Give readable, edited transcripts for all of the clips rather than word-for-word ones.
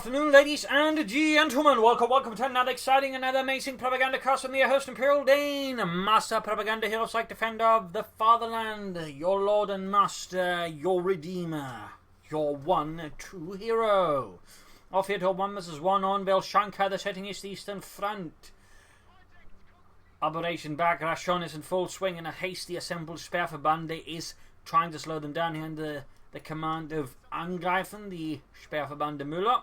afternoon, ladies and gentlemen. Welcome to another exciting, another amazing Propagandacast from your host, Imperial Dane, Master Propaganda Hero, like Defender of the Fatherland, your Lord and Master, your Redeemer, your one true hero. Off here to 1 vs 1 on Vilshanka, the setting is the Eastern Front. Operation Bagration is in full swing, and a hasty assembled Sperrverbande is trying to slow them down here under the command of Angreifen, the Sperrverbande Müller,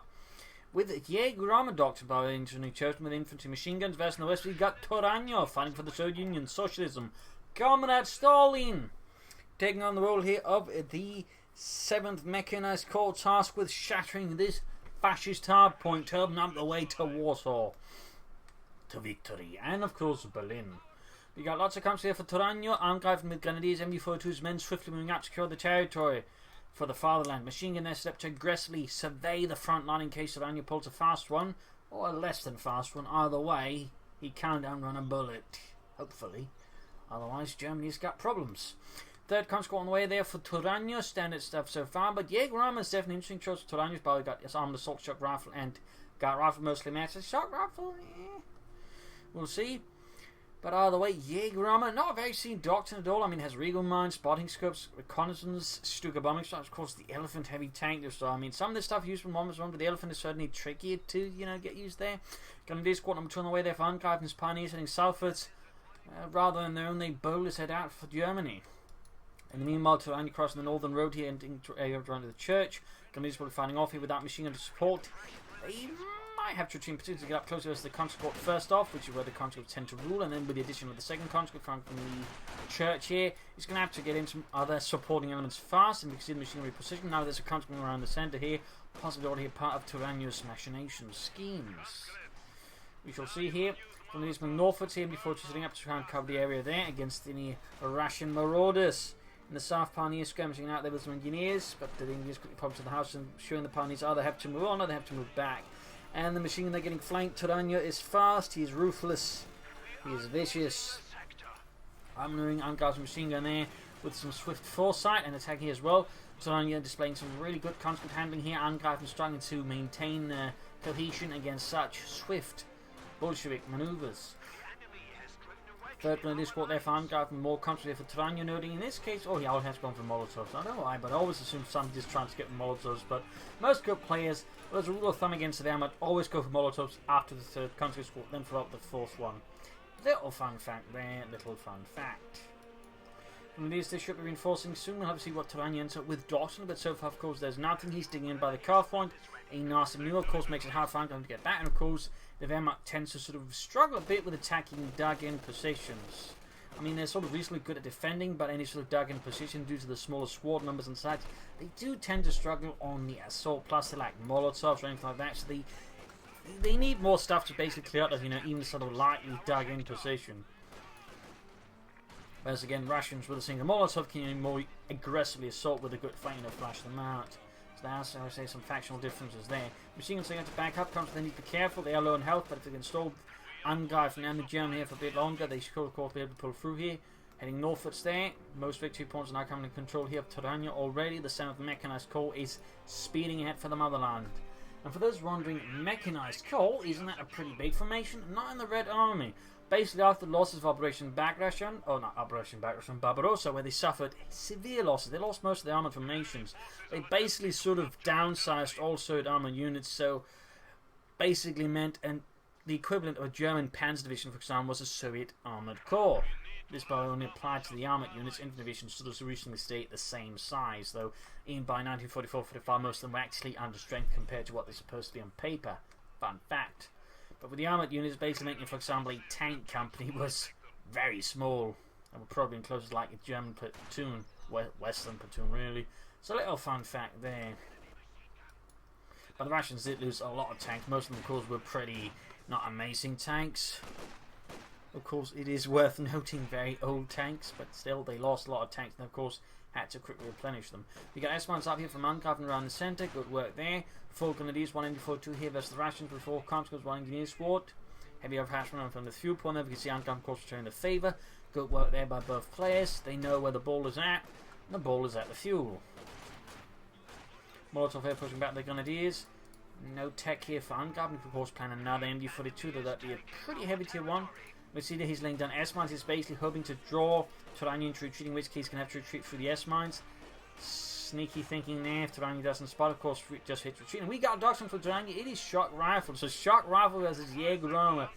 with Jaeger armor doctor by engineering chosen with infantry machine guns. Versus in the west, we got Torano fighting for the Soviet Union, socialism. Comrade Stalin taking on the role here of the 7th Mechanized Corps, tasked with shattering this fascist hardpoint, turning up the way to Warsaw, to victory, and of course Berlin. We got lots of camps here for Torano, Angreifen with grenadiers, MV-42's men swiftly moving out to secure the territory for the fatherland. Machine gun there set up to aggressively survey the front line in case Torano pulls a fast one, or a less than fast one. Either way, he can't outrun a bullet, hopefully. Otherwise, Germany's got problems. Third conscript on the way there for Torano, standard stuff so far, but Jaeger armor is definitely interesting choice. Torano's probably got his armored assault shock rifle and got rifle mostly matches. Shock rifle, we'll see. But either way, Jaeger armor, not a very seen doctrine at all. I mean, it has regal mines, spotting scopes, reconnaissance, Stuka bombing strikes, of course, the elephant heavy tank. So, I mean, some of this stuff used from 1 vs 1, but the elephant is certainly trickier to, get used there. Gonna do squad number 2 on the way there for Angreifen's pioneers heading southwards, rather than their own, they boldly head out for Germany. In the meanwhile, Torano crossing the northern road here and around to the church. Gonna be finding off here without machine gun support. They might have to retreat, particularly to get up closer to the conscript first off, which is where the conscripts tend to rule, and then with the addition of the second conscript from the church here, he's going to have to get in some other supporting elements fast, and we can see the machinery position. Now there's a conscript around the centre here, possibly already a part of Torano's machination schemes. We shall see here. From these northwards here before sitting up to try and cover the area there against any Russian marauders. In the south, pioneers skirmishing out there with some engineers, but the engineers quickly pop to the house and showing the pioneers either have to move on or they have to move back. And the machine gun they're getting flanked. Torano is fast, he is ruthless, he is vicious. Armouring Angreifen's machine gun there with some swift foresight and attacking as well. Torano displaying some really good conscript handling here. Angreifen struggling to maintain cohesion against such swift Bolshevik manoeuvres. Third grenadier squad there for Angreifen, more conscript for Torano, noting in this case, he always has gone for Molotovs. I don't know why, but I always assume somebody just trying to get Molotovs. But most good players, as a rule of thumb against them, I'd always go for Molotovs after the third conscript squad, then follow up the fourth one. Little fun fact there, little fun fact. From these, they should be reinforcing soon. We'll have to see what Torano ends up with Dawson, but so far, of course, there's nothing. He's digging in by the car point. A nasty maneuver, of course, makes it hard for Angreifen to get back, and of course, the Wehrmacht tends to sort of struggle a bit with attacking dug-in positions. I mean, they're sort of reasonably good at defending, but any sort of dug-in position, due to the smaller squad numbers and such, they do tend to struggle on the assault. Plus, they lack Molotovs or anything like that, so they need more stuff to basically clear out of, even sort of lightly dug-in position. Whereas again, Russians with a single Molotov can more aggressively assault with a good flank to flash them out. So that's, I would say, some factional differences there. Machine guns are going to back up, they need to be careful, they are low in health, but if they can stall Angreifen and the German here for a bit longer, they should of course be able to pull through here. Heading northwards there, most victory points are now coming in control here of Torano already. The 7th Mechanized Corps is speeding ahead for the motherland. And for those wondering, Mechanized Corps, isn't that a pretty big formation? Not in the Red Army. Basically, after the losses of Operation Bagration, Barbarossa, where they suffered severe losses, they lost most of their armoured formations. They basically sort of downsized all Soviet armoured units, so basically meant the equivalent of a German Panzer Division, for example, was a Soviet armoured corps. This by only applied to the armoured units. Infantry divisions sort of recently stayed the same size, though even by 1944-45 most of them were actually under strength compared to what they're supposed to be on paper. Fun fact. But with the armoured units, basically making, for example, a tank company was very small. And would probably be closer to like a German platoon, Western platoon really. So a little fun fact there. But the Russians did lose a lot of tanks. Most of them, of course, were pretty not amazing tanks. Of course, it is worth noting very old tanks, but still they lost a lot of tanks and of course had to quickly replenish them. We got S-Mines up here from Angreifen around the centre, good work there. 4 grenadiers, 1 MD-42 here versus the Russians with 4 conscripts, 1 engineer squad. Heavy overhashment from the fuel point there, we can see Angreifen of course returning the favour. Good work there by both players, they know where the ball is at, and the ball is at the fuel. Molotov here pushing back the grenadiers. No tech here for Angreifen. Of course, plan another MD-42, though that'd be a pretty heavy tier 1. We see that he's laying down S-mines. He's basically hoping to draw Torano into retreating, in which case he's going to have to retreat through the S-mines. Sneaky thinking there. If Torano doesn't spot, of course, just hits retreat. And we got Dachshund for Torano. It is shock rifle. So shock rifle versus Jaeger.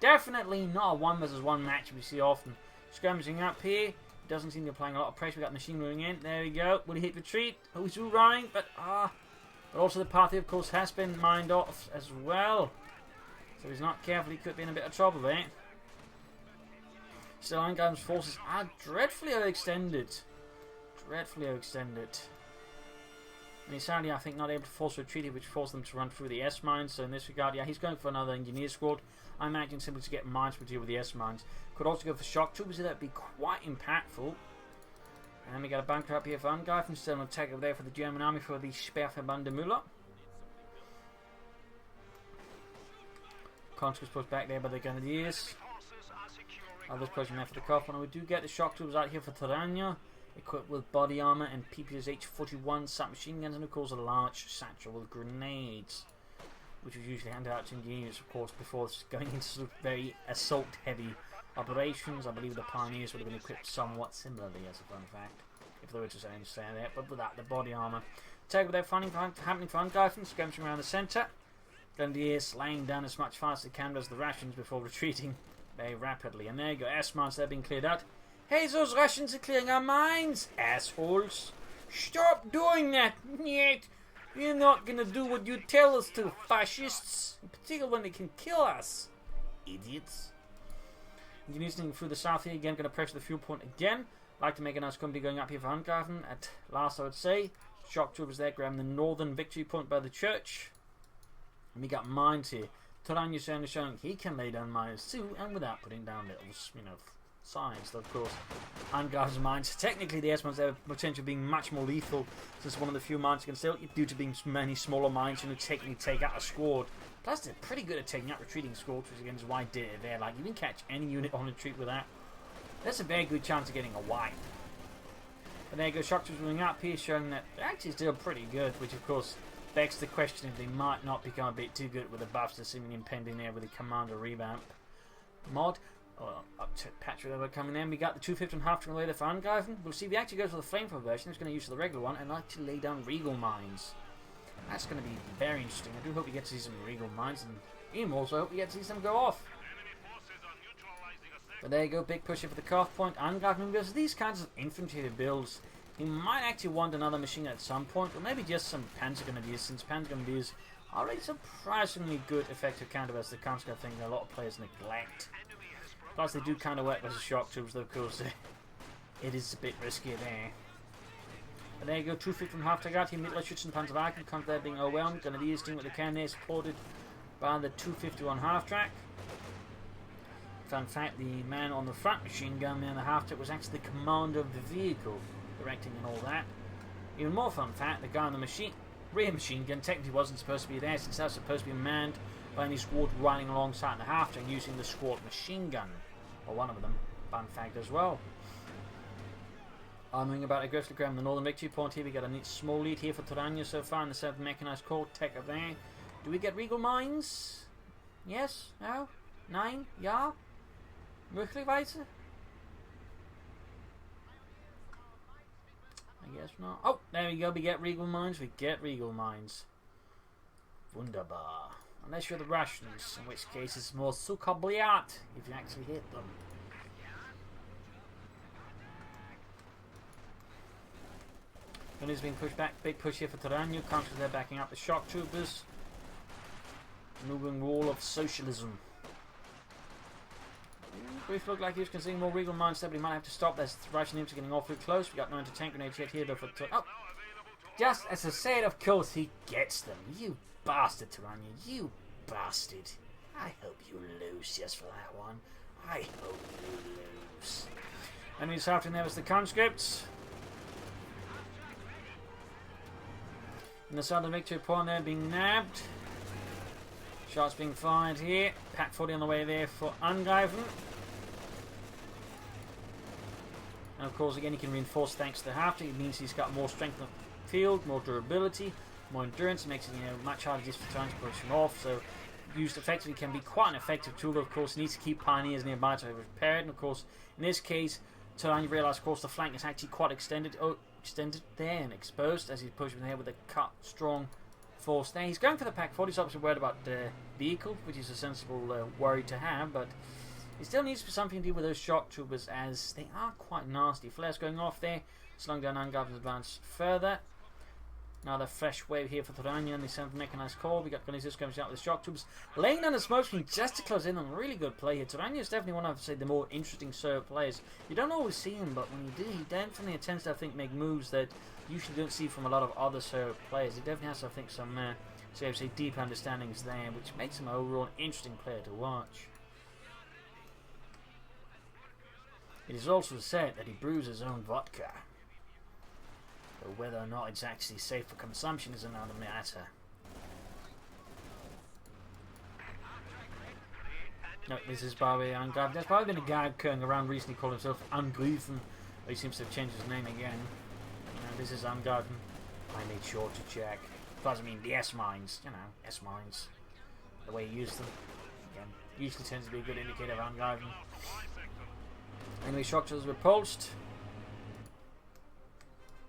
Definitely not a 1 versus 1 match we see often. Scrummaging up here. Doesn't seem to be applying a lot of pressure. We got machine running in. There we go. Will he hit retreat? Oh, he's running, but But also the path, of course, has been mined off as well. So he's not careful. He could be in a bit of trouble there. Still, Angreifen's forces are dreadfully overextended. Dreadfully overextended. And he's sadly, I think, not able to force retreat, which forced them to run through the S-mines. So in this regard, yeah, he's going for another engineer squad. I imagine simply to get mines to deal with the S-mines. Could also go for shock troopers, so that would be quite impactful. And we got a bunker up here for Angreifen, still an attack over there for the German army for the Sperrverbande Conscripts pushed back there by the Grenadiers. Others pushing there for the Kaufmann. We do get the shock troopers out here for Torano, equipped with body armor and PPSH-41 submachine guns, and of course a large satchel with grenades, which was usually handed out to engineers, of course, before going into sort of very assault-heavy operations. I believe the pioneers would have been equipped somewhat similarly, as a fun fact, if they were to say that, but without the body armor. Take what they're happening for Angreifen, skirmishing around the centre. Grenadiers laying down as much fire as they can as the rations before retreating very rapidly. And there you go, S-mines, they're being cleared out. Hey, those Russians are clearing our mines, assholes! Stop doing that! Yet, we're not gonna do what you tell us to, fascists! In particular when they can kill us, idiots. Engineers through the south here again, going to pressure the fuel point again. Like to make a nice company going up here for Angreifen. At last, I would say. Shock troopers there, grabbing the northern victory point by the church. And we got mines here. Torano showing he can lay down mines too, and without putting down little, signs, of course. Angreifen's mines. Technically, the S-mines have potential being much more lethal, since one of the few mines you can still, due to being many smaller mines, technically take out a squad. Plus, they're pretty good at taking out retreating squads, which again is why they're there. Like, you can catch any unit on retreat with that. That's a very good chance of getting a wipe. But there you go, shock troops moving up here, showing that they're actually still pretty good, which of course begs the question if they might not become a bit too good with the buffs that's seemingly impending there with the Commander revamp mod. Up to patch whatever coming in. We got the 250 and half later for Angreifen. We'll see if he actually goes for the flamethrower version. He's going to use the regular one and like to lay down Regal mines. That's going to be very interesting. I do hope we get to see some Regal mines, and even also hope we get to see some go off. But there you go, big push here for the cuff point. Angreifen goes these kinds of infantry builds. He might actually want another machine at some point, or maybe just some Panzer Grenadiers, since Panzer Grenadiers are a surprisingly good effective counter versus the counter thing that a lot of players neglect. Plus, they do kind of work versus shock troops, though, of course. It is a bit riskier there. But there you go, 250 from Halftagat here, Mittelschützen Panzerwagen, comes there being overwhelmed. Grenadiers doing what they can there, supported by the 251 half track. In fact, the man on the front machine gun there in the half track was actually the commander of the vehicle, directing and all that. Even more fun fact, the guy on the rear machine gun technically wasn't supposed to be there, since that was supposed to be manned by any squad riding alongside the half track using the squad machine gun. Or one of them, fun fact as well. Arming about aggressively grabbing the northern victory point here. We got a neat small lead here for Torano so far in the 7th Mechanized Corps. Tech up there. Do we get Regal mines? Yes? No? Nein? Ja? Möglicherweise? I guess not. Oh, there we go. We get Regal mines. We get Regal mines. Wunderbar. Unless you're the Russians, in which case it's more Sukabliat if you actually hit them. Gunner's being pushed back. Big push here for Torano. Countries there backing up the shock troopers. Moving wall of socialism. Brief look like he was considering more Regal mines there, but he might have to stop. There's Russian imps getting awfully close. We got no anti-tank grenades yet here though for oh! Just as I said, of course he gets them. You bastard, Torano. You bastard. I hope you lose just for that one. I hope you lose. Enemies after there was the conscripts. And the southern victory point there being nabbed. Shots being fired here. Pack 40 on the way there for Angreifen. And of course again he can reinforce thanks to the half. It means he's got more strength in the field, more durability, more endurance. It makes it, much harder just for trying to push him off. So used effectively can be quite an effective tool. Of course, needs to keep pioneers nearby to repair it. And of course, in this case, Torano realised, of course, the flank is actually quite extended there and exposed as he's pushing ahead with a cut strong force there. He's going for the Pack 40. He's obviously worried about the vehicle, which is a sensible worry to have, but he still needs something to do with those shock troopers as they are quite nasty. Flares going off there, slowing down Angreifen's advance further. Another fresh wave here for Torano and the 7th Mechanized Corps. We got Gonizis coming out with the shock troops, laying down the smoke screen just to close in on a really good play here. Torano is definitely one of, say, the more interesting serve players. You don't always see him, but when you do, he definitely tends to, I think, make moves that you usually don't see from a lot of other serve players. He definitely has, I think, some, say, deep understandings there, which makes him overall an interesting player to watch. It is also said that he brews his own vodka. But whether or not it's actually safe for consumption is another matter. No, this is by the way Angreifen. There's probably been a guy going around recently called himself Angreifen. He seems to have changed his name again. This is Angreifen. I made sure to check. Plus, I mean, the S-mines. S-mines. The way you use them. Again, usually tends to be a good indicator of Angreifen. Enemy structures repulsed.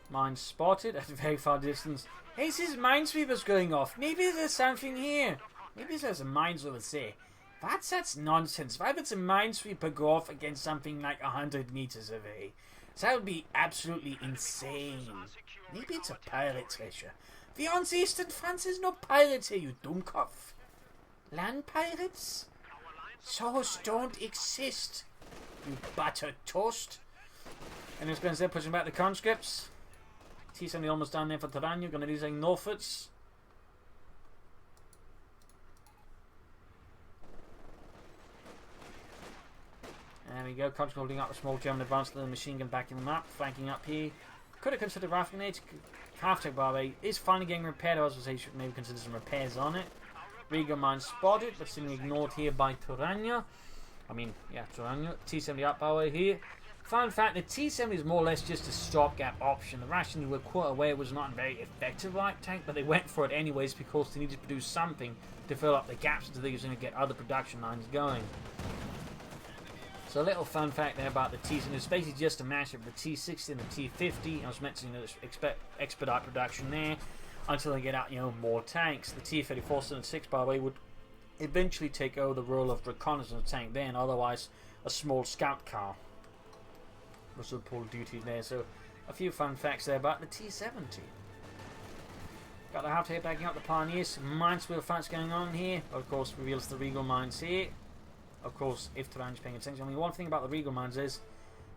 Mine spotted at a very far distance. Hey, this is minesweepers going off. Maybe there's something here. Maybe there's a mines over there. That's nonsense. Why would a minesweeper go off against something like 100 meters away? That would be absolutely insane. Maybe it's a pirate treasure. The on the eastern France is no pirates here, you dummkopf. Land pirates? Those don't exist, you buttered toast. And it's going to pushing back the conscripts. T-70 almost down there for Torano. Going to do some Norfolks. There we go. Conscripts holding up a small German advance to the machine gun, backing them up, flanking up here. Could have considered rifle grenades. Half-tech barbie is finally getting repaired. I was going to say should maybe consider some repairs on it. Regal mine spotted, but seemingly ignored here by Torano. Torano. T-70 up power here. Fun fact, the T-70 is more or less just a stopgap option. The Russians were quite aware it was not a very effective light tank, but they went for it anyways because they needed to produce something to fill up the gaps until they were going to get other production lines going. So a little fun fact there about the T-70. It's basically just a match of the T-60 and the T-50. I was mentioning that expedite production there until they get out, more tanks. The T-34-6, by the way, would eventually take over the role of reconnaissance tank then, otherwise a small scout car. Was the pull duty there. So a few fun facts there about the T-70. Got the half here backing up the Pioneers. Minesweeper fights going on here. Of course, reveals the Regal mines here. Of course, if Torano's paying attention. One thing about the Regal mines is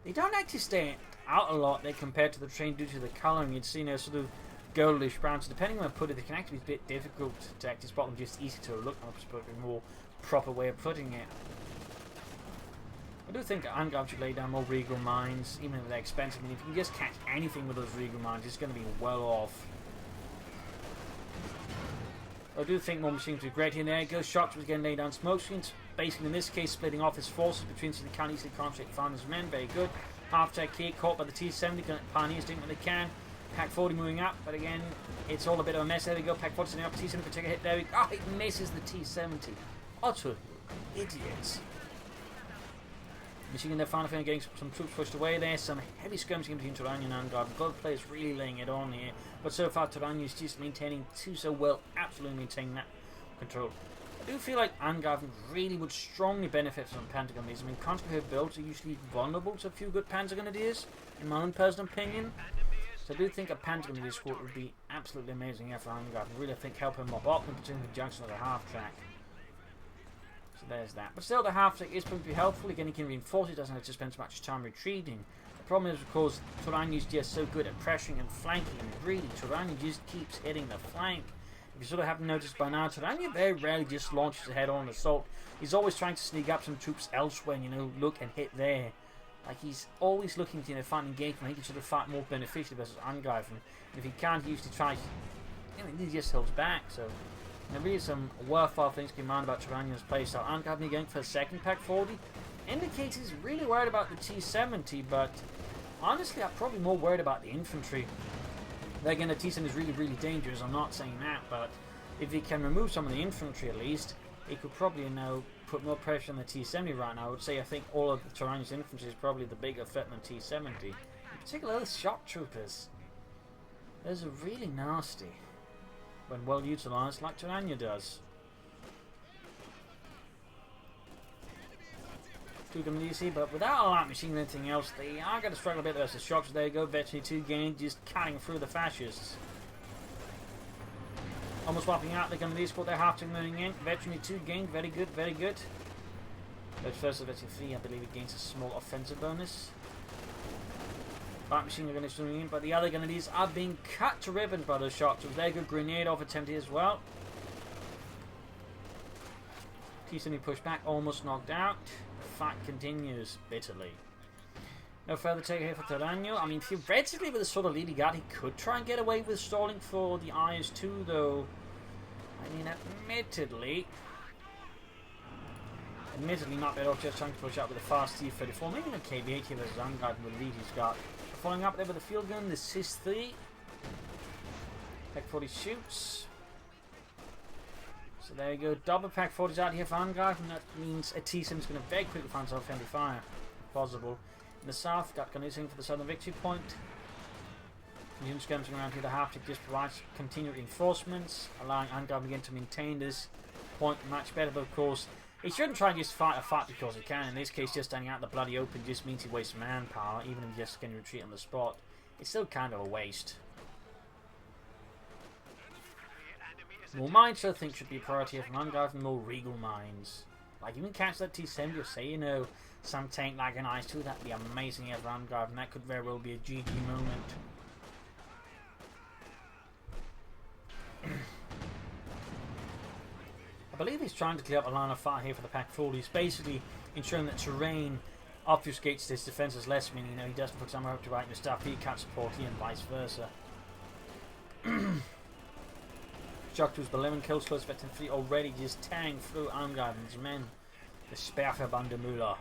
they don't actually stay out a lot there compared to the train due to the colouring. You'd see sort of goldish brown. So depending on where I put it, they can actually be a bit difficult to actually spot them. Just easy to look. I'll just put a more proper way of putting it. I do think Angreifen should lay down more Regal mines, even if they're expensive. If you can just catch anything with those Regal mines, it's going to be well off. I do think more machines would be great here. There it goes. Shock was getting laid down smoke screens. Basically, in this case, splitting off his forces between the counties and conflict found his men. Very good. Half-tech here, caught by the T-70. Pioneers doing what they can. Pack 40 moving up, but again, it's all a bit of a mess. There we go. Pack 40 sending up. T-70 for take a hit. There we go. Oh, it misses the T-70. Utter idiots. Machine gun there, finally getting some troops pushed away there. Some heavy skirmishing between Torano and Angreifen. God players really laying it on here. But so far, Torano is just maintaining so well, absolutely maintaining that control. I do feel like Angreifen really would strongly benefit from Pentagonese. Conscript builds are usually vulnerable to a few good Pentagonese, in my own personal opinion. So I do think a Pentagonese squad would be absolutely amazing here for Angreifen. Really, I think help him mop up in between the junction of the half track. So there's that. But still, the half track is going to be helpful. Again, he can reinforce it, doesn't have to spend so much time retreating. The problem is, of course, Torano is just so good at pressuring and flanking, and really, Torano just keeps hitting the flank. If you sort of haven't noticed by now, Torano very rarely just launches a head-on assault. He's always trying to sneak up some troops elsewhere, look and hit there. Like, he's always looking to, find engagement. He can sort of fight more beneficially versus Angreifen. And if he can't, he usually tries, he just holds back. So, there really is some worthwhile things to be mind about Torano's playstyle. Angreifen going for a second Pack 40 indicates he's really worried about the T-70, but honestly, I'm probably more worried about the infantry. Again, the T-70 is really, really dangerous. I'm not saying that, but if he can remove some of the infantry at least, he could probably put more pressure on the T-70 right now. I would say I think all of the Torano's infantry is probably the bigger threat than T-70. In particular, those shock troopers. Those are really nasty when well utilised, like Torano does. Two WC, but without a light machine or anything else, they are going to struggle a bit versus shocks. There you go, veteran 2 gained, just cutting through the fascists. Almost wiping out the WC squad, they're half moving in. Veteran 2 gained, very good, very good. But first, veteran 3, I believe it gains a small offensive bonus. Light machine are going to moving in, but the other Grenadiers are being cut to ribbons by those shock troops. There you go, grenade off attempted as well. T-70 pushed back, almost knocked out. Fight continues bitterly. No further take here for Torano. I mean, theoretically, with the sort of lead he got, he could try and get away with stalling for the IS-2, though. I mean, admittedly, not better off just trying to push out with a fast T-34. Maybe a KB-8 here versus Angreifen with the lead he's got. Following up there with the field gun, the SIS-3. Pack 40 shoots. So there you go, double pack 40s out here for Angreifen. That means a T-70 is going to very quickly find some friendly fire, if possible. In the south, got Gunnising for the southern victory point. Units skirmishing around here, the half-tick just provides continued reinforcements, allowing Angreifen again to maintain this point much better. But of course, he shouldn't try and just fight a fight because he can. In this case, just standing out in the bloody open just means he wastes manpower, even if he just can retreat on the spot. It's still kind of a waste. More mines, I think, should be a priority from Angreifen. More regal mines. Like, even catch that T-70 or say, you know, some tank like an IS-2, that'd be amazing for Angreifen. That could very well be a GG moment. I believe he's trying to clear up a line of fire here for the Pack 40s, basically ensuring that terrain obfuscates his defences less, meaning, you know, he doesn't put somewhere up to right the stuff, he cuts support here and vice versa. Shock troops, 11 kills, close veteran 3 already just tearing through Angreifen's men. The Sperrverbandemüller.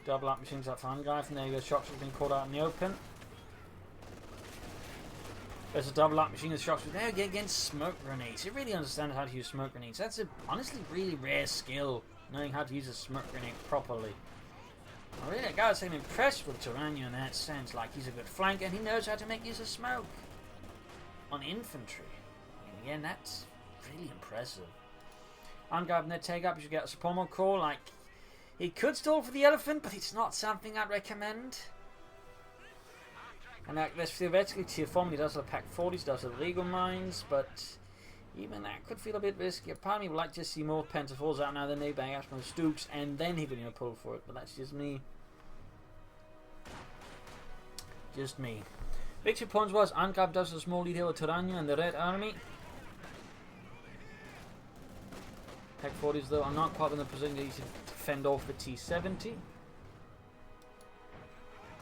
Double up machines up for Angreifen. There you go, shock troops being caught out in the open. There's a double up machine with shock troops. There you go, against smoke grenades. You really understand how to use smoke grenades. That's a honestly really rare skill, knowing how to use a smoke grenade properly. I really gotta say I'm impressed with Torano in that sense. Like, he's a good flanker and he knows how to make use of smoke on infantry. And again, that's really impressive. Angreifen their take up, you should get a support call. Like, he could stall for the elephant, but it's not something I'd recommend. And like, there's theoretically tier 4, he does have pack 40s, does have legal mines, but even that could feel a bit risky. Part of me would like to see more Pentafors out now than they bang out from Stoops, and then he would pull for it, but that's just me. Just me. Victory points was Angreifen does a small lead here with Torano and the Red Army. Pack 40s though are not quite in the position to fend off the T-70.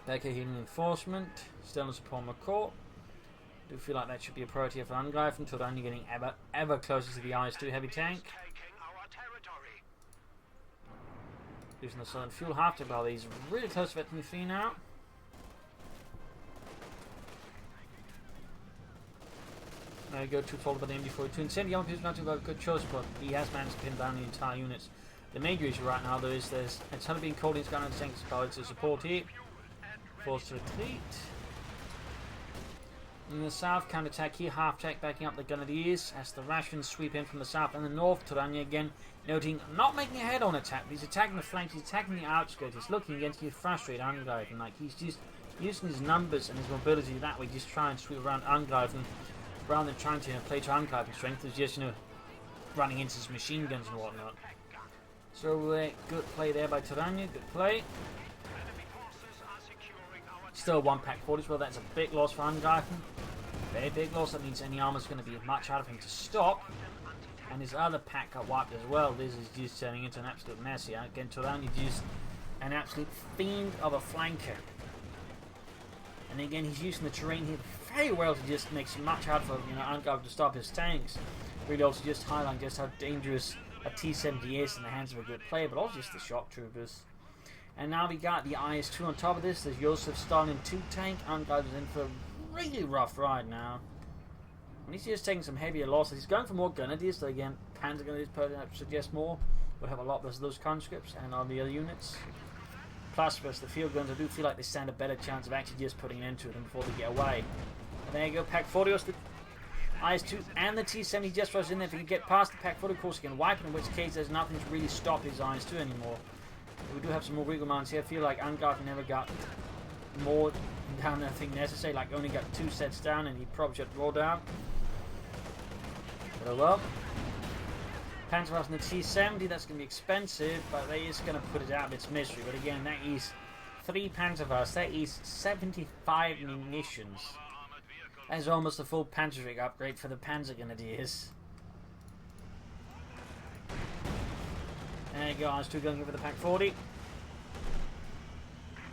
Back here in enforcement, still in support McCall. Do feel like that should be a priority for Angreifen. Torano getting ever closer to the IS-2 heavy tank. Using the southern fuel half to about these really close to veteran 3 now. There you go, 2 followed by the MD-42. Incendiary is not too bad, good choice, but he has managed to pin down the entire units. The major issue right now though is there's a ton of being called in Scanner tanks powered to support here. Forced to retreat. In the south, counter-attack here, half-attack backing up the Grenadiers as the Russians sweep in from the south and the north. Torano again noting not making a head-on attack, but he's attacking the flanks, he's attacking the outskirts, he's looking against you, frustrated Angreifen. Like, he's just using his numbers and his mobility that way, just try and sweep around Angreifen rather than trying to play to Angreifen's strength. He's just, running into his machine guns and whatnot. So, good play there by Torano, good play. Still 1 pack 40s, well, that's a big loss for Angreifen. Very big loss, that means any armor's going to be much harder for him to stop. And his other pack got wiped as well. This is just turning into an absolute mess here. Again, Torano just an absolute fiend of a flanker. And again, he's using the terrain here very well to just make it much harder for Angreifen to stop his tanks. Really also just highlighting just how dangerous a T-70 is in the hands of a good player, but also just the shock troopers. And now we got the IS-2 on top of this. There's Josef Stalin 2 tank. Angreifen is in for a really rough ride now. And he's just taking some heavier losses. He's going for more grenadiers, so again, Panzer grenadiers suggest more. We'll have a lot less of those conscripts and on the other units. Plus, versus the field guns, I do feel like they stand a better chance of actually just putting an end to them before they get away. And there you go, Pack 40, the IS-2 and the T-70 just rushed in there. If he can get past the Pack 40, of course he can wipe it, in which case there's nothing to really stop his IS-2 anymore. We do have some more Regal mines here. I feel like Angreifen never got more down than I think necessary. Like only got 2 sets down, and he probably should roll down. But oh well. Panzerfaust and the T-70, that's going to be expensive, but that is going to put it out of its misery. But again, that is 3 Panzerfausts. That is 75 munitions. That is almost a full Panzerwing upgrade for the Panzer Grenadiers. There you go, IS-2 going over the Pack 40.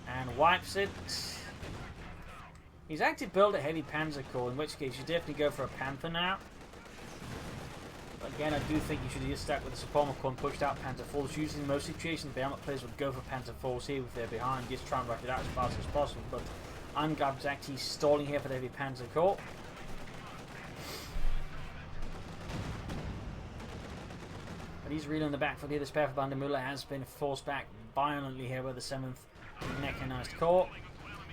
And wipes it. He's actually built a heavy Panzer Corps, in which case you definitely go for a Panther now. But again, I do think you should have just stuck with the Supreme Corps and pushed out Panther 4s. Usually in most situations, the Wehrmacht players would go for Panther 4s here if they're behind, just try and rush it out as fast as possible. But Angreifen's actually stalling here for the heavy Panzer Corps. But he's really on the back foot here. The Sperrverband Müller has been forced back violently here by the 7th Mechanized Corps.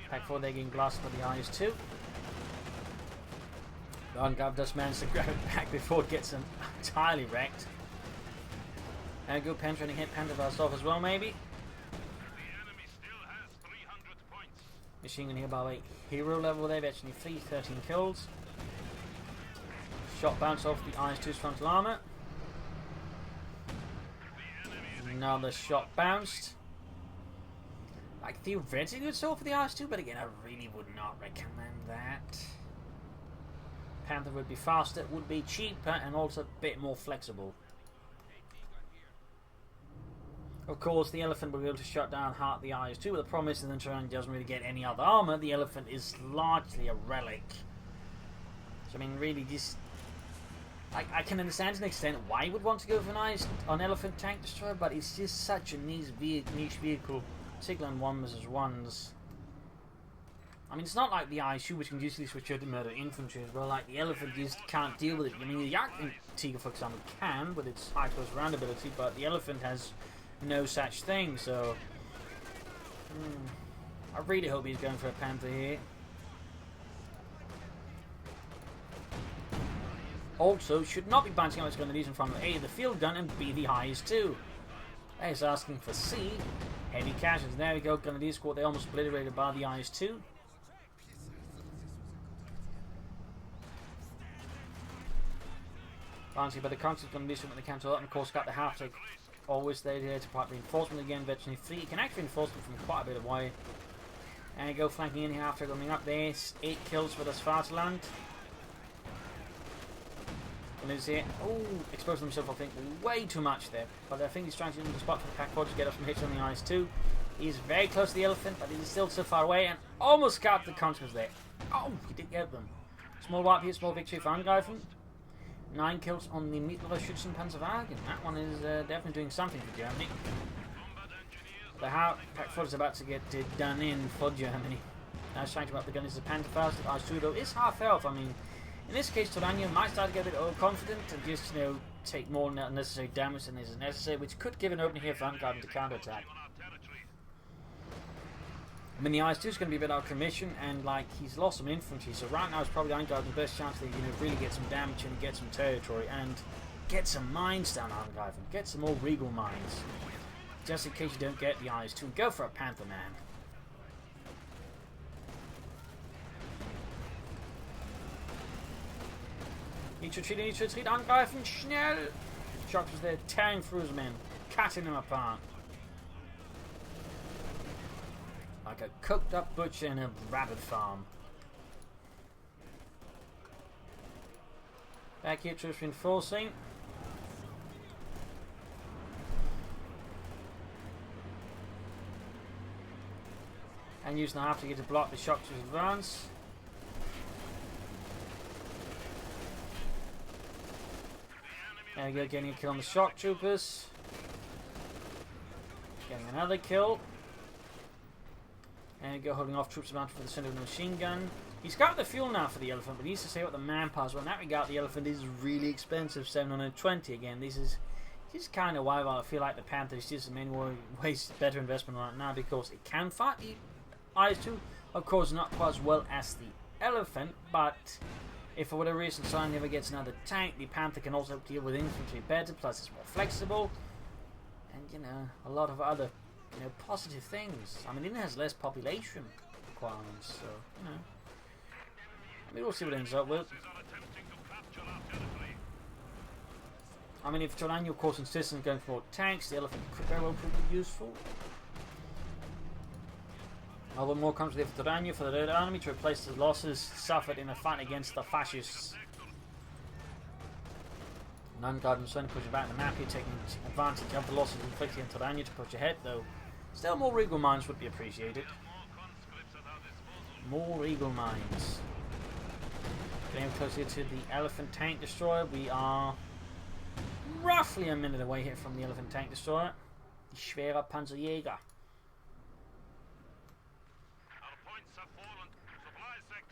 Pack 4, they're getting blasted by the IS-2. Angreifen does manage to grab it back before it gets him entirely wrecked. And a good penetrating hit Panzerfaust off as well, maybe. Machine gun here by hero level there, actually 13 kills. Shot bounce off the IS-2's frontal armour. Another shot bounced. Like theoretically good so for the IS-2, but again I really would not recommend that. Panther would be faster, would be cheaper, and also a bit more flexible. Of course, the Elephant will be able to shut down half the IS-2, but the problem is that the Torano doesn't really get any other armour. The Elephant is largely a relic. So I mean, really, just I can understand to an extent why you would want to go for an Elephant tank destroyer, but it's just such a niche vehicle, particularly on 1vs1s. I mean, it's not like the IS-2, which can usually switch out to murder infantry as well. Like the Elephant just can't deal with it. I mean, the Jaeger, for example, can with its high close round ability, but the Elephant has no such thing. So I really hope he's going for a Panther here. Also, should not be bouncing out his grenadiers in front of A, the field gun, and B, the IS-2. That is asking for C. Heavy casualties. There we go. Grenadier squad, they almost obliterated by the IS-2. Bouncing by the constant grenadiers when they cancel out, and of course got the half take. Always there to part reinforcement again. Veteran 3. You can actually reinforce them from quite a bit of way. And you go flanking in here after coming up there. 8 kills for the Svartland. Lose here. Oh, exposed himself, I think, way too much there. But I think he's trying to use the spot for the Pack 4 to get us some hits on the IS-2. He's very close to the Elephant, but he's still so far away and almost got the conscripts there. Oh, he did get them. Small wipe here, small victory for Angreifen. 9 kills on the Mittlere Schützenpanzerwagen. That one is definitely doing something for Germany. The Pack 4 is about to get done in for Germany. Now he's trying to up the gun. This is a Panzerfaust. IS-2 though is half health. I mean, in this case, Torano might start to get a bit overconfident and just, take more unnecessary damage than is necessary, which could give an opening here for Angreifen to counterattack. I mean, the IS-2 is going to be a bit out of commission, and he's lost some infantry, so right now is probably Angreifen's best chance to really get some damage and get some territory and get some mines down Angreifen. Get some more Regal mines, just in case you don't get the IS-2. Go for a Panther, man. Need to retreat, Angreifen, schnell! Shock was there, tearing through his men, cutting them apart. Like a cooked up butcher in a rabbit farm. Back here, troops reinforcing. And using the half to get to block the shock troops' advance. There we go, getting a kill on the shock troopers. Getting another kill. And go holding off troops around for the center of the machine gun. He's got the fuel now for the elephant, but he needs to say what the manpower is. Well, in that regard, the elephant is really expensive, 720 again. This is kind of why I feel like the Panther is just in many ways better investment right now, because it can fight the IS-2. Of course, not quite as well as the elephant, but if for whatever reason Torano never gets another tank, the Panther can also deal with infantry better, plus it's more flexible, and a lot of other positive things. I mean, it has less population requirements, so I mean, we'll see what it ends up with. I mean, if Torano, of course, insists on going for more tanks, the elephant could very well prove useful. Although more comes there for Torano for the Red Army to replace the losses suffered in a fight against the fascists. Angreifen certainly pushing back the map here, taking advantage of the losses inflicted on Torano to push ahead, though still more Eagle mines would be appreciated. More Eagle mines. Getting closer to the elephant tank destroyer. We are roughly a minute away here from the elephant tank destroyer. The schwere Panzer Jaeger.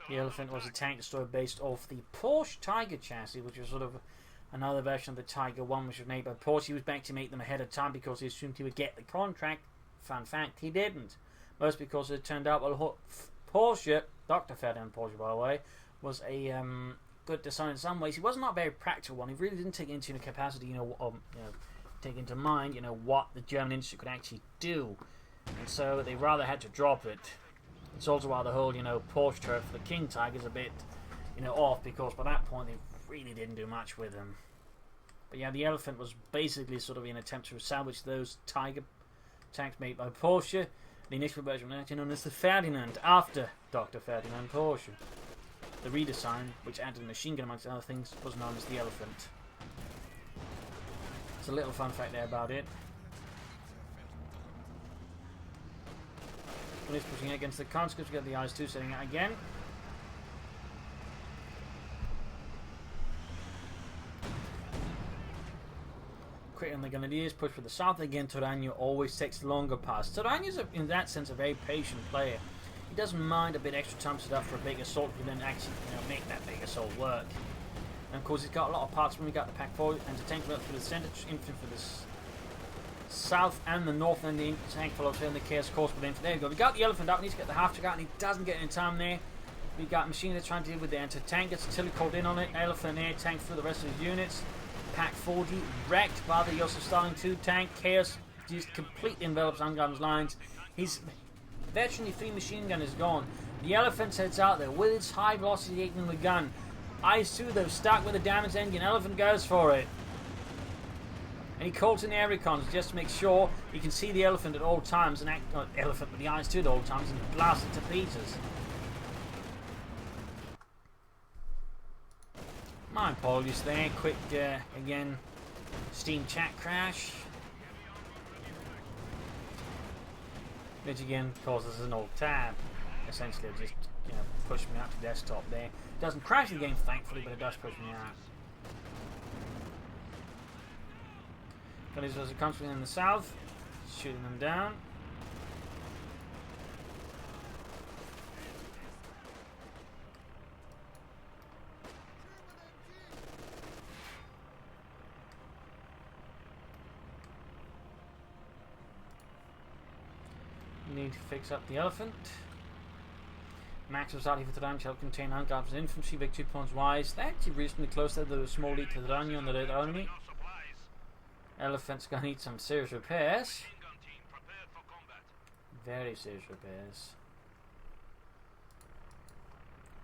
The elephant was a tank destroyer based off the Porsche Tiger chassis, which was sort of another version of the Tiger 1, which was made by Porsche. He was back to make them ahead of time because he assumed he would get the contract. Fun fact, he didn't. Most because it turned out, well, Porsche, Dr. Ferdinand Porsche, by the way, was a good design in some ways. He was not a very practical one. He really didn't take into capacity, take into mind, what the German industry could actually do. And so they rather had to drop it. It's also why the whole, Porsche turret for the King Tiger is a bit, off, because by that point they really didn't do much with him. But yeah, the elephant was basically sort of an attempt to salvage those Tiger tanks made by Porsche. The initial version was actually known as the Ferdinand, after Dr. Ferdinand Porsche. The redesign, which added a machine gun amongst other things, was known as the elephant. It's a little fun fact there about it. Police pushing against the conscripts, we got the IS-2 setting out again. Quicker than the Grenadiers, push for the south again. Torano always takes longer past. Torano's in that sense a very patient player. He doesn't mind a bit extra time set up for a big assault if you then actually make that big assault work. And of course he's got a lot of parts when we got the pack forward and to tank for the centre, infantry for the south and the north, and the tank follows in the chaos course within. There you go. We got the elephant up, needs to get the half track out, and he doesn't get in time there. We got machine that's trying to deal with the anti-tank, gets artillery called in on it, elephant air tank through the rest of his units. Pack 40 wrecked by the Joseph Stalin 2 tank. Chaos just completely envelops Angreifen's lines. His veteran 3 machine gun is gone. The elephant heads out there with its high velocity 8mm gun. IS-2 though stuck with a damaged engine. Elephant goes for it. And he calls in the air recons just to make sure he can see the elephant at all times, and elephant with the IS-2 at all times, and blast it to pieces. My apologies there. Quick, again, Steam chat crash. Which again causes an alt tab. Essentially, it'll just push me out to desktop there. It doesn't crash the game, thankfully, but it does push me out. Got his country in the south, shooting them down. Need to fix up the elephant. Max was out for Torano to help contain Angreifen's infantry. Victory points wise. They're actually reasonably close to the small lead to Torano on the Red Army. Elephant's gonna need some serious repairs. Very serious repairs.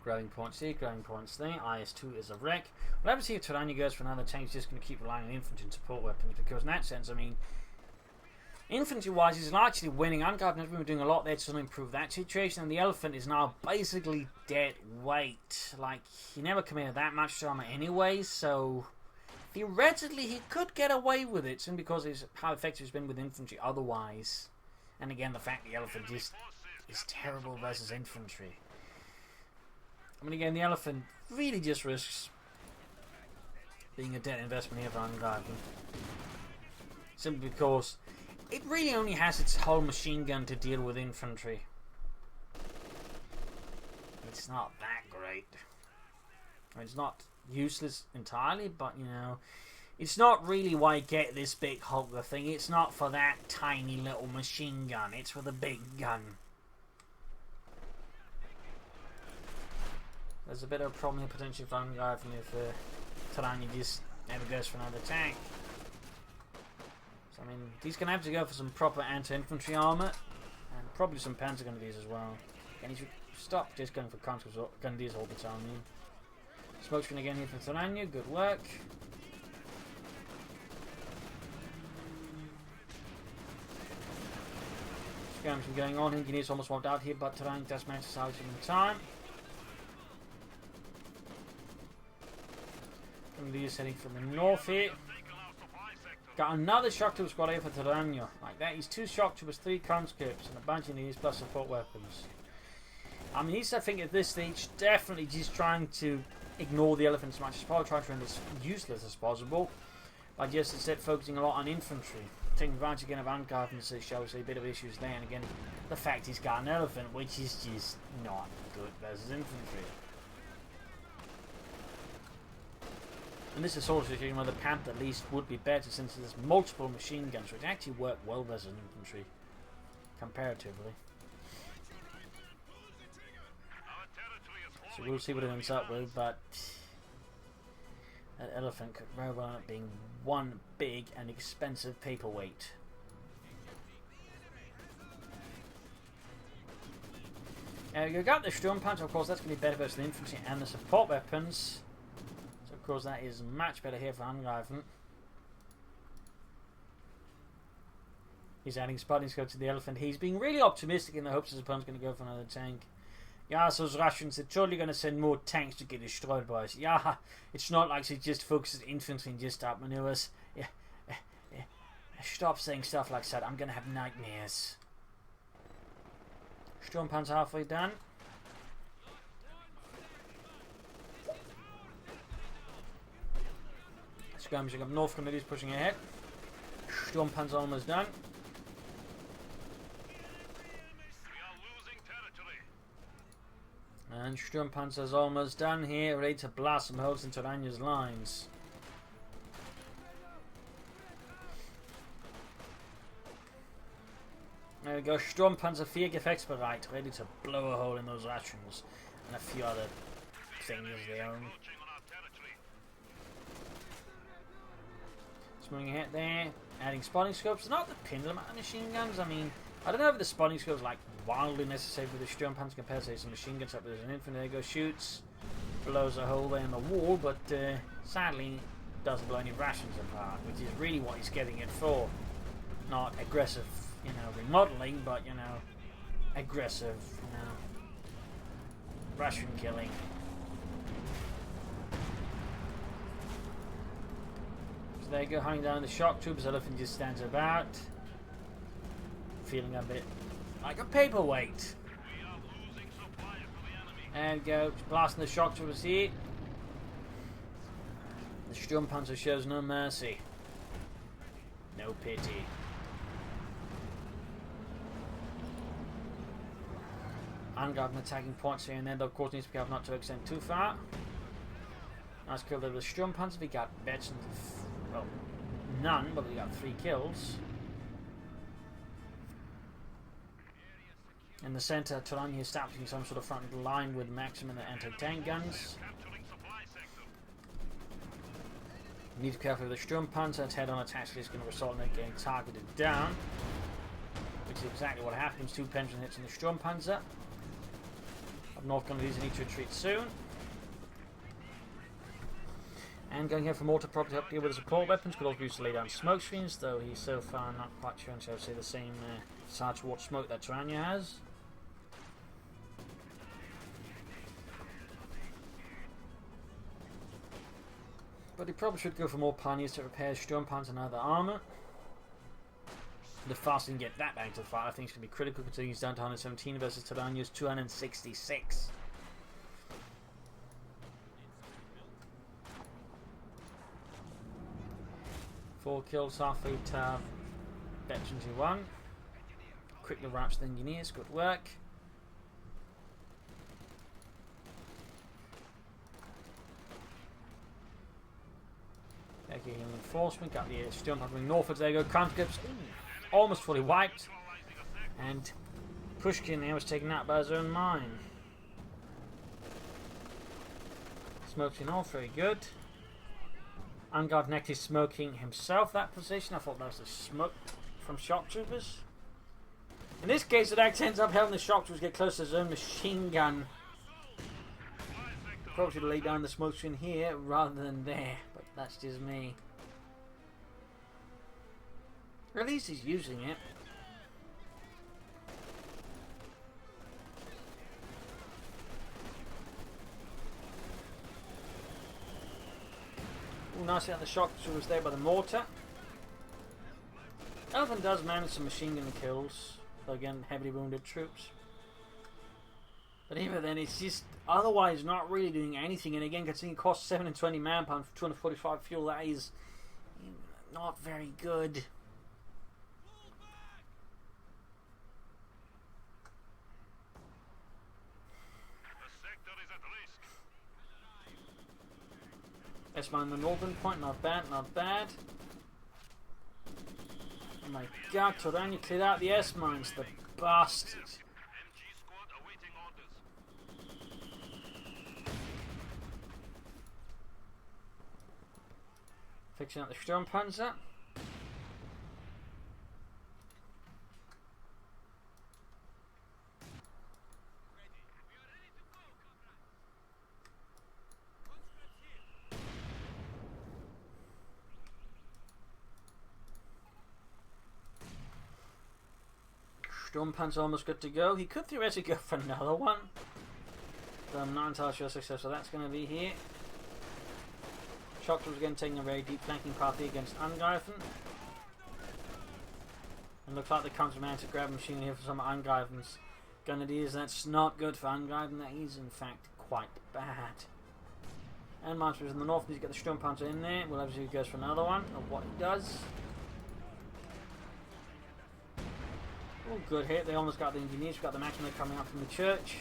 Growing points here, growing points there. IS-2 is a wreck. We'll have to see if Torano goes for another tank. He's just going to keep relying on infantry and support weapons, because in that sense, I mean, infantry-wise, he's largely winning. Angreifen has been doing a lot there to sort of improve that situation, and the elephant is now basically dead weight. Like, he never committed that much armor anyway, so theoretically he could get away with it, simply because of how effective he's been with infantry otherwise. And again, the fact the elephant is terrible versus infantry. I mean, again, the elephant really just risks being a dead investment here for Angreifen. Simply because it really only has its whole machine gun to deal with infantry. it's not that great. I mean, it's not useless entirely, but you know, it's not really why you get this big Hulker thing. It's not for that tiny little machine gun. It's for the big gun. There's a bit of a problem here potentially for Angreifen if Torano just never goes for another tank. So I mean, he's going to have to go for some proper anti-infantry armor, and probably some panzer grenadiers as well. And he should stop just going for grenadiers all the time. Smoke screen again here for Torano, good work. Skirmishing going on, engineers almost wiped out here, but Torano does manage to salvage him in time. Grenadiers heading from the north here. Got another shock trooper squad here for Torano. Like that, he's 2 shock troopers, 3 conscripts, and a bunch of these plus support weapons. I mean, he's, I think, at this stage, definitely just trying to ignore the elephant as much as possible, trying to render as useless as possible, by just instead focusing a lot on infantry. Taking advantage again of Angreifen, so shows a bit of issues there, and again, the fact he's got an elephant, which is just not good versus infantry. And this is sort of a situation where the Panther at least would be better, since there's multiple machine guns, which actually work well versus infantry, comparatively. So we'll see what it ends up with, but that elephant could very well end up being one big and expensive paperweight. You got the Sturmpanzer, of course, that's going to be better versus the infantry and the support weapons. So of course that is much better here for Angreifen. He's adding spotting scope to the elephant. He's being really optimistic in the hopes his opponent's going to go for another tank. Yeah, so those Russians are totally going to send more tanks to get destroyed by us. Yeah, it's not like she just focuses infantry and just outmaneuvers. Yeah, stop saying stuff like that. I'm going to have nightmares. Sturmpanzer halfway done. Skirmishing up north, Grenadiers pushing ahead. Sturmpanzer almost done. And Sturmpanzer's almost done here, ready to blast some holes into Torano's lines. There we go, Sturmpanzer 4 gefechtsbereit, ready to blow a hole in those Russians. And a few other things there. Moving ahead there, adding spotting scopes. Not the pendulum amount of machine guns. I mean, I don't know if the spotting scope is like wildly necessary with the Sturmpanzer compared to some machine guns up there. There's an infantry there, goes, shoots, blows a hole there in the wall, but sadly doesn't blow any rations apart, which is really what he's getting it for. Not aggressive, you know, remodeling, but you know, aggressive, you know, ration killing. So there you go, hunting down the shock troopers. Elephant just stands about, feeling a bit like a paperweight. And go blasting the shock troopers here. The Sturmpanzer shows no mercy, no pity. Angreifen attacking points here and there, though of course needs to be careful not to extend too far. Nice kill there with the Sturmpanzer. We got better than, well, none, but we got 3 kills. In the centre, Torano establishing some sort of front line with maximum anti-tank guns. Need to be careful with the Sturmpanzer. Its head-on attack is going to result in it getting targeted down, which is exactly what happens. 2 pension hits on the Sturmpanzer. Up north, going to need to retreat soon. And going here for mortar property up here with the support weapons. Could also be used to lay down smoke screens, though he's so far not quite sure, so I'll say the same desire towards smoke that Torano has. But he probably should go for more pioneers to repair Sturmpanzer and other armour. The faster he can get that back to the fight, I think it's going to be critical, considering he's down to 117 versus Torano's 266. Four kills, halfway to veterans who won. Quickly wraps the engineers, good work. Okay, reinforcement, got the Storm Panzer northwards. There you go, conscripts almost fully wiped. And Pushkin there was taken out by his own mine. Smoking off, very good. Angard next is smoking himself that position. I thought that was the smoke from shock troopers. In this case, it actually ends up helping the shock troopers get close to his own machine gun. Probably should lay down the smoke screen here rather than there, but that's just me. Or at least he's using it. Ooh, nicely out the shock troopers there by the mortar. Elephant does manage some machine gun kills, so again, heavily wounded troops. But even then, it's just otherwise not really doing anything. And again, considering it costs 7 and 20 manpower for 245 fuel, that is not very good. S-mine the northern point, not bad, not bad. Oh my god, Torano cleared out the S-mines, the bastards. Fixing up the Sturmpanzer. Sturmpanzer almost good to go. He could theoretically go for another one, but I'm not entirely sure successful that's going to be here. Shock was again taking a very deep flanking path here against Angreifen. And looks like the counterman to grab a machine here for some Angreifen's grenadiers. That's not good for Angreifen. That is in fact quite bad. And Monsters in the north needs to get the Sturmpanzer in there. We'll obviously goes for another one of what he does. Oh, good hit. They almost got the engineers. We've got the maximum coming up from the church.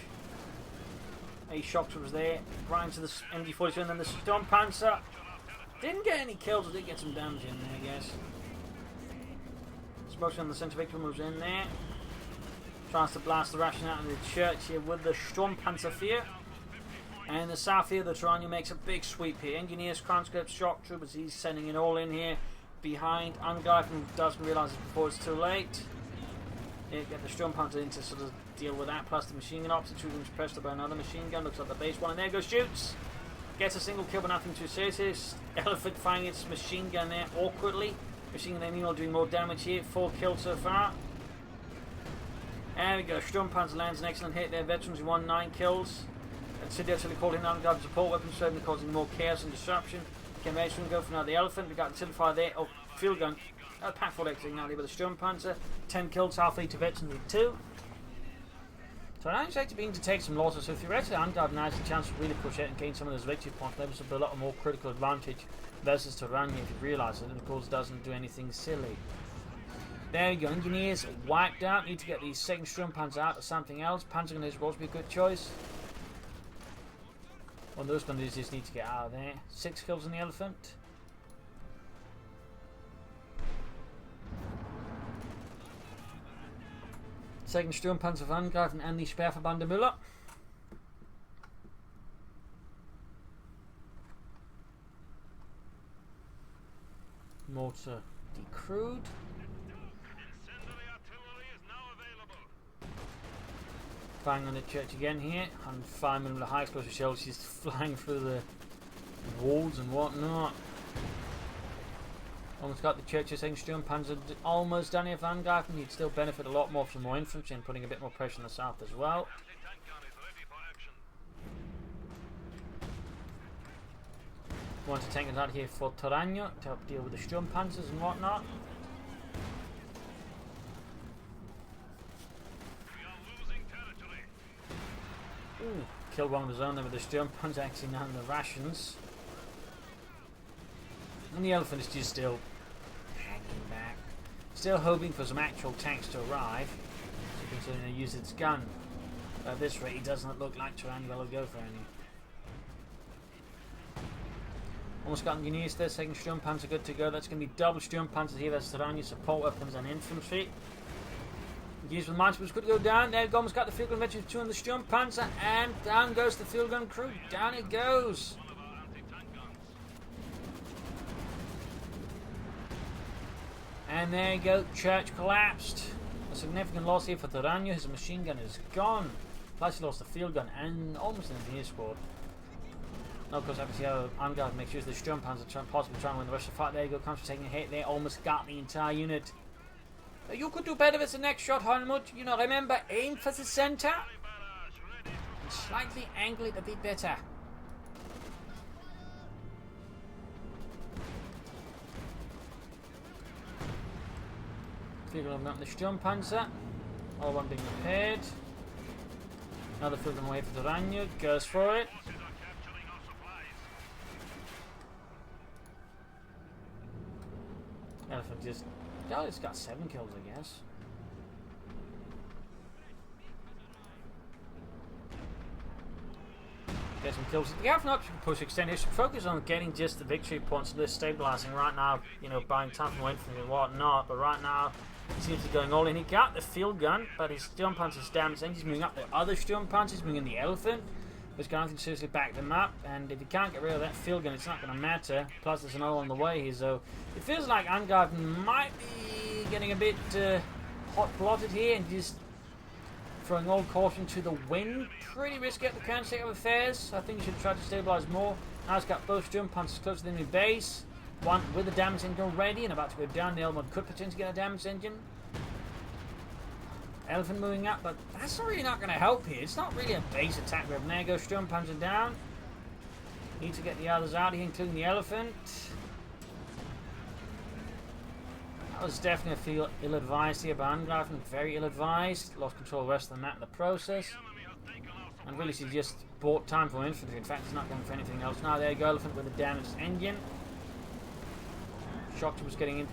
A shock was there. Right into the MG42 and then the Sturmpanzer. Didn't get any kills, but did get some damage in there, I guess. Smoking on the centre victim was in there. Tries to blast the ration out of the church here with the Sturmpanzer here. And the south here, the Torano makes a big sweep here. Engineers, conscripts, shock troopers, he's sending it all in here behind. Angreifen doesn't realise it before it's too late. Yeah, get the Sturmpanzer in to sort of deal with that, plus the machine gun opposite shooting is pressed by another machine gun. Looks like the base one, and there goes shoots. Gets a single kill, but nothing too serious. Elephant firing its machine gun there awkwardly. Machine gun meanwhile doing more damage here. 4 kills so far. There we go. Sturmpanzer lands an excellent hit there. Veterans who won 9 kills. And City actually called in on-guard support weapons, certainly causing more chaos and disruption. Can Veteran go for another Elephant? We got the fire there. Oh, field gun. Pack full exiting now there with the Sturmpanzer. 10 kills, halfway to Veterans with 2. So I'm actually beginning to take some losses, so theoretically Angard now has a chance to really push it and gain some of those victory points. Levels up a lot more critical advantage versus Torano if you realise it, and of course doesn't do anything silly. There you go, engineers wiped out. Need to get these second Sturmpanzer out or something else. Panzer grenadiers will also be a good choice. Well, those grenadiers just need to get out of there. 6 kills on the Elephant. Second Sturmpanzer of Angreifen and the Sperrverbande Müller. Mortar decrewed. Firing on the church again here. And firemen with the high explosive shells just flying through the walls and whatnot. Almost got the church's second Sturmpanzer almost done here for Angreifen. You'd still benefit a lot more from more infantry and putting a bit more pressure on the south as well. Want to take it out here for Torano to help deal with the Sturmpanzers and whatnot. Ooh, killed one of his own there with the Sturmpanzer, actually now in the rations. And the Elephant is just still hanging back. Still hoping for some actual tanks to arrive. So considering they use its gun. But at this rate, it doesn't look like Torano will go for any. Almost got engineers there. Second Sturmpanzer good to go. That's going to be double Sturmpanzers here. That's Torano support weapons and infantry. Engineers with minesweepers could go down. There, almost got the field gun veterans 2 on the Sturmpanzer, and down goes the field gun crew. Down it goes. And there you go. Church collapsed. A significant loss here for Torano. His machine gun is gone. Plus he lost the field gun and almost an engineer squad. Now, of course, obviously, Angreifen makes use of the Sturmpanzer, possibly trying to win the rest of the fight. There you go, comes from taking a hit there, almost got the entire unit. You could do better with the next shot, Helmut. You know, remember, aim for the center. And slightly angle it a bit better. Field gun on the Sturmpanzer. All one being repaired. Another field gun away for Torano. Goes for it. Elephant just... Oh, it's got 7 kills, I guess. Get some kills. The Elephant option can push extend. It should focus on getting just the victory points and this stabilising right now, you know, buying time from infantry and whatnot, but right now he seems to be going all in. He got the field gun, but his Sturmpanzer's damaged, and he's moving up the other Sturmpanzers, moving in the Elephant. There's going to seriously back them up, and if you can't get rid of that field gun, it's not going to matter. Plus, there's another on the way here, so it feels like Angreifen might be getting a bit hot-blotted here and just throwing all caution to the wind. Pretty risky at the current state of affairs. I think you should try to stabilise more. Now it's got both Sturmpanzers close to the enemy base. One with a damage engine already and about to go down. The other one could potentially get a damage engine. Elephant moving up, but that's really not going to help here. It's not really a base attack group. There goes Sturmpanzer down. Need to get the others out here, including the Elephant. That was definitely a feel ill-advised here by Angreifen. Very ill-advised. Lost control of the rest of the map in the process. And really, she just bought time for infantry. In fact, he's not going for anything else. Now there you go, Elephant with a damaged engine. Shocked was getting in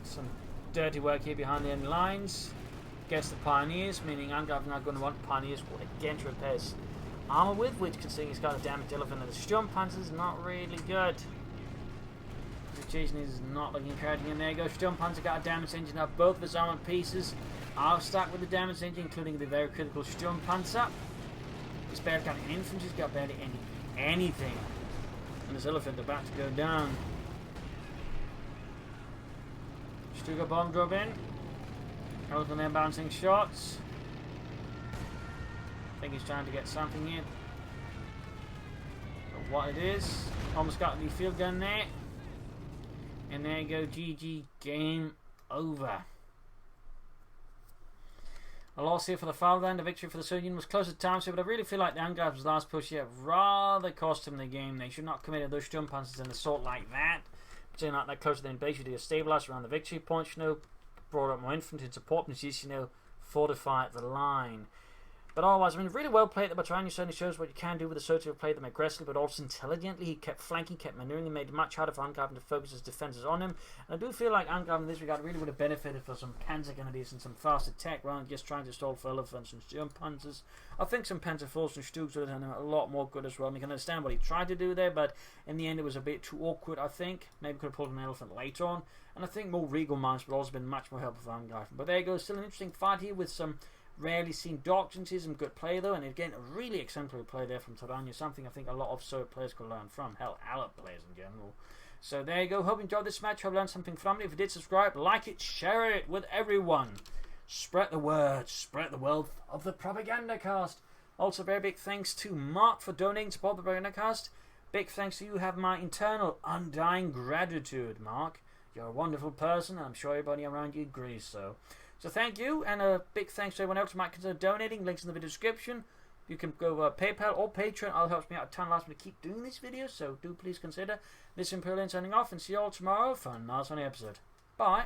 some dirty work here behind the enemy lines. Guess the Pioneers, meaning Angreifen now going to want Pioneers again to repair his armour with, which considering he's got a damaged Elephant and the Sturmpanzer is not really good. The situation is not looking encouraging, and there you go. Sturmpanzer got a damaged engine now. Both of his armour pieces are stuck with the damaged engine, including the very critical Sturmpanzer. He's barely got an infantry, he's got barely anything. And this Elephant about to go down. Stuka bomb drop in. Elephant there bouncing shots. I think he's trying to get something in. But what it is. Almost got the field gun there. And there you go, GG, game over. A loss here for the Fatherland, a victory for the Surgeon was close at times here, but I really feel like the Angreifen's last push here rather cost him the game. They should not commit those Sturmpanzers in an assault like that. Particularly not that close to the base, you do a stabilise around the victory points, you know, brought up more infantry and support missions, you know, fortify the line. But otherwise, I mean, really well played. The Torano certainly shows what you can do with the Soviets. Play them aggressively, but also intelligently. He kept flanking, kept maneuvering, and made it much harder for Angreifen to focus his defences on him. And I do feel like Angreifen in this regard really would have benefited for some Panzer grenadiers and some faster tech rather than just trying to stall for Elephants and Sturmpanzers. I think some Panzer IVs and Stugs would have done him a lot more good as well. And you can understand what he tried to do there, but in the end it was a bit too awkward, I think. Maybe could have pulled an Elephant later on. And I think more regal mines would also have been much more helpful for Angreifen. But there you go, still an interesting fight here with some rarely seen doctrines, some good play though, and again, a really exemplary play there from Torano, something I think a lot of Soviet players could learn from, hell, Allied players in general. So there you go, hope you enjoyed this match, hope you learned something from it. If you did, subscribe, like it, share it with everyone. Spread the word, spread the wealth of the Propagandacast. Also, very big thanks to Mark for donating to support the Propagandacast. Big thanks to you, have my eternal, undying gratitude, Mark. You're a wonderful person, and I'm sure everybody around you agrees so. So thank you, and a big thanks to everyone else who might consider donating. Links in the video description. You can go PayPal or Patreon. All helps me out a ton. Allows me to keep doing these videos, so do please consider. This is Imperial signing off, and see you all tomorrow for another funny episode. Bye.